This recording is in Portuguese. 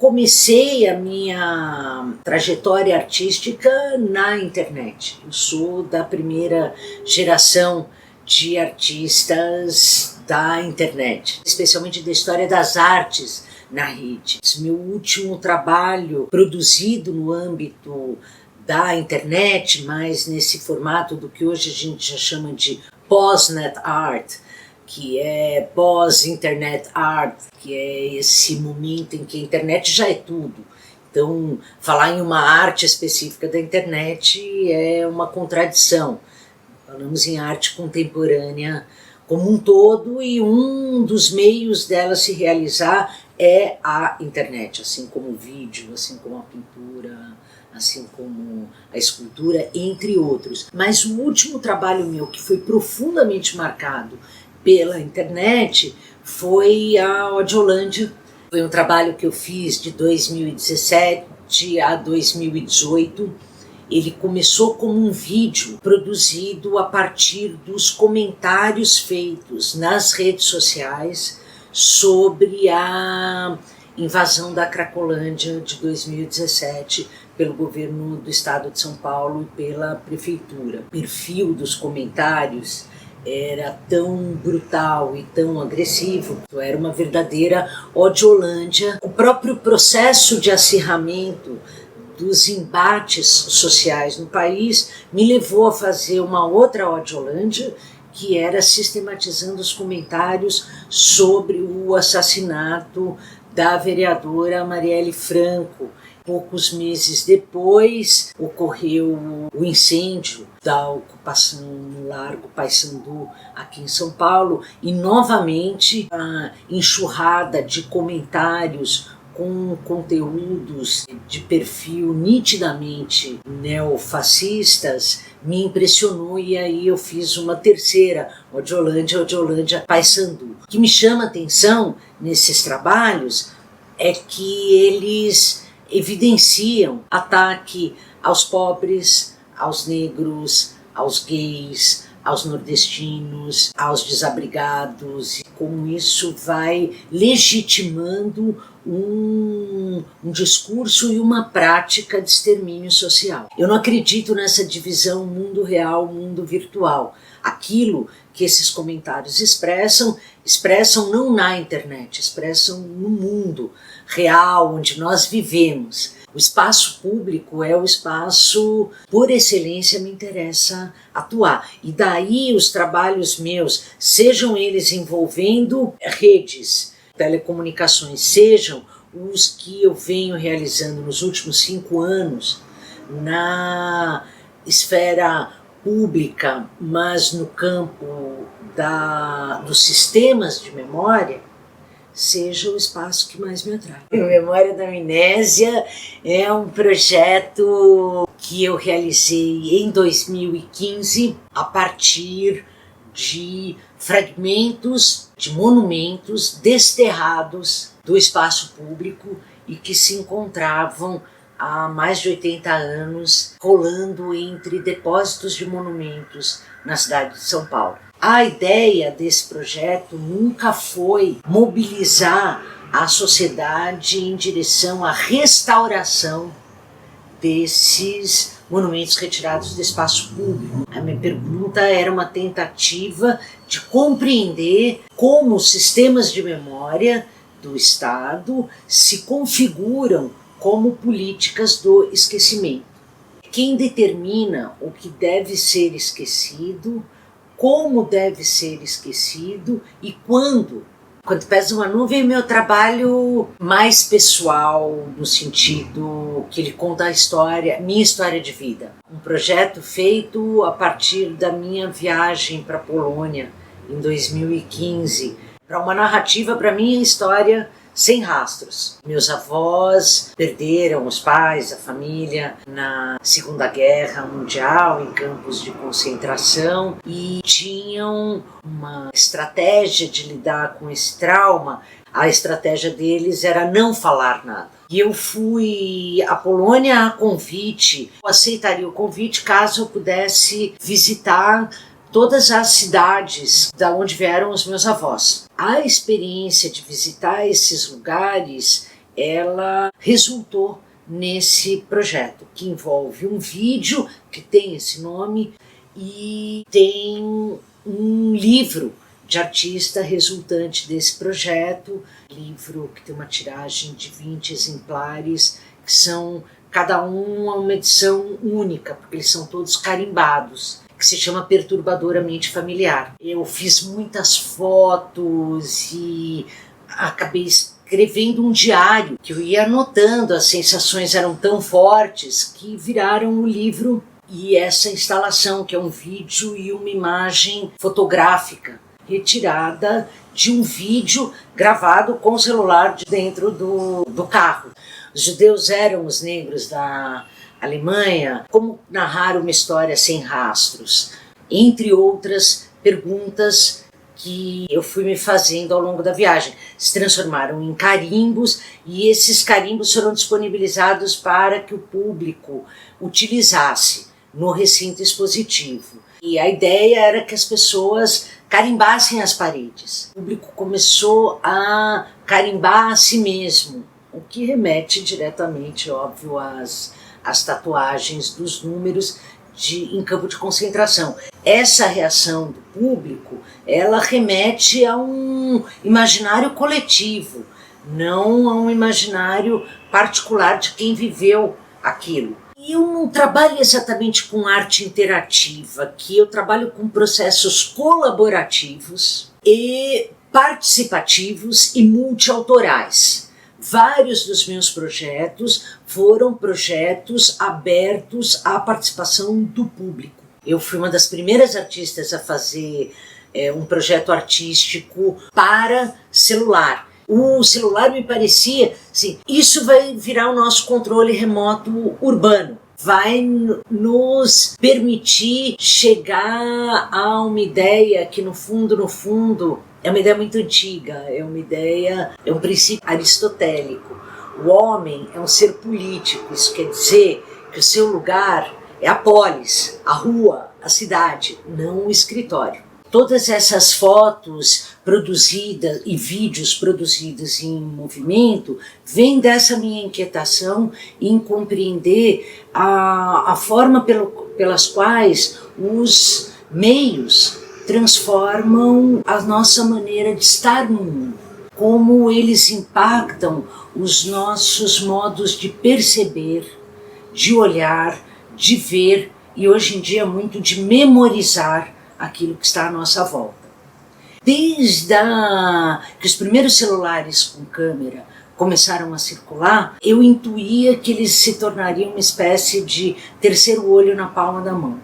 comecei a minha trajetória artística na internet. Eu sou da primeira geração de artistas da internet, especialmente da história das artes na rede. Esse meu último trabalho produzido no âmbito da internet, mas nesse formato do que hoje a gente já chama de pós-net art, que é pós-internet art, que é esse momento em que a internet já é tudo. Então, falar em uma arte específica da internet é uma contradição. Falamos em arte contemporânea como um todo, e um dos meios dela se realizar é a internet, assim como o vídeo, assim como a pintura, assim como a escultura, entre outros. Mas o último trabalho meu que foi profundamente marcado pela internet foi a Audiolândia. Foi um trabalho que eu fiz de 2017 a 2018. Ele começou como um vídeo produzido a partir dos comentários feitos nas redes sociais sobre a invasão da Cracolândia de 2017 pelo governo do estado de São Paulo e pela prefeitura. O perfil dos comentários era tão brutal e tão agressivo, era uma verdadeira Audiolândia. O próprio processo de acirramento dos embates sociais no país me levou a fazer uma outra Audiolândia, que era sistematizando os comentários sobre o assassinato da vereadora Marielle Franco. Poucos meses depois ocorreu o incêndio da ocupação no Largo Paissandu aqui em São Paulo, e novamente a enxurrada de comentários com conteúdos de perfil nitidamente neofascistas me impressionou, e aí eu fiz uma terceira Audiolândia Paissandu. O que me chama a atenção nesses trabalhos é que eles evidenciam ataque aos pobres, aos negros, aos gays, aos nordestinos, aos desabrigados, e como isso vai legitimando um discurso e uma prática de extermínio social. Eu não acredito nessa divisão mundo real, mundo virtual. Aquilo que esses comentários expressam não na internet, expressam no mundo real onde nós vivemos. O espaço público é o espaço, por excelência, me interessa atuar. E daí os trabalhos meus, sejam eles envolvendo redes, telecomunicações, sejam os que eu venho realizando nos últimos 5 anos na esfera pública, mas no campo dos sistemas de memória, seja o espaço que mais me atrai. O Memória da Amnésia é um projeto que eu realizei em 2015 a partir de fragmentos de monumentos desterrados do espaço público e que se encontravam há mais de 80 anos rolando entre depósitos de monumentos na cidade de São Paulo. A ideia desse projeto nunca foi mobilizar a sociedade em direção à restauração desses monumentos retirados do espaço público. A minha pergunta era uma tentativa de compreender como os sistemas de memória do Estado se configuram como políticas do esquecimento. Quem determina o que deve ser esquecido, como deve ser esquecido e quando. Quando pesa uma nuvem, meu trabalho mais pessoal, no sentido que ele conta a história, minha história de vida. Um projeto feito a partir da minha viagem para a Polônia em 2015, para uma narrativa para minha história sem rastros. Meus avós perderam os pais, a família na Segunda Guerra Mundial, em campos de concentração, e tinham uma estratégia de lidar com esse trauma. A estratégia deles era não falar nada. E eu fui à Polônia a convite, eu aceitaria o convite caso eu pudesse visitar todas as cidades da onde vieram os meus avós. A experiência de visitar esses lugares ela resultou nesse projeto, que envolve um vídeo que tem esse nome e tem um livro de artista resultante desse projeto, livro que tem uma tiragem de 20 exemplares, que são cada uma edição única, porque eles são todos carimbados, que se chama Perturbadoramente Familiar. Eu fiz muitas fotos e acabei escrevendo um diário, que eu ia anotando, as sensações eram tão fortes que viraram o livro e essa instalação, que é um vídeo e uma imagem fotográfica, retirada de um vídeo gravado com o celular de dentro do carro. Os judeus eram os negros da Alemanha, como narrar uma história sem rastros, entre outras perguntas que eu fui me fazendo ao longo da viagem. Se transformaram em carimbos e esses carimbos foram disponibilizados para que o público utilizasse no recinto expositivo. E a ideia era que as pessoas carimbassem as paredes. O público começou a carimbar a si mesmo, o que remete diretamente, óbvio, às tatuagens dos números em campo de concentração. Essa reação do público, ela remete a um imaginário coletivo, não a um imaginário particular de quem viveu aquilo. E eu não trabalho exatamente com arte interativa, aqui eu trabalho com processos colaborativos e participativos e multiautorais. Vários dos meus projetos foram projetos abertos à participação do público. Eu fui uma das primeiras artistas a fazer um projeto artístico para celular. O celular me parecia, assim, isso vai virar o nosso controle remoto urbano. Vai nos permitir chegar a uma ideia que no fundo, é uma ideia muito antiga, é um princípio aristotélico. O homem é um ser político, isso quer dizer que o seu lugar é a polis, a rua, a cidade, não o escritório. Todas essas fotos produzidas e vídeos produzidos em movimento vêm dessa minha inquietação em compreender a forma pelas quais os meios transformam a nossa maneira de estar no mundo, como eles impactam os nossos modos de perceber, de olhar, de ver e hoje em dia muito de memorizar aquilo que está à nossa volta. Desde que os primeiros celulares com câmera começaram a circular, eu intuía que eles se tornariam uma espécie de terceiro olho na palma da mão.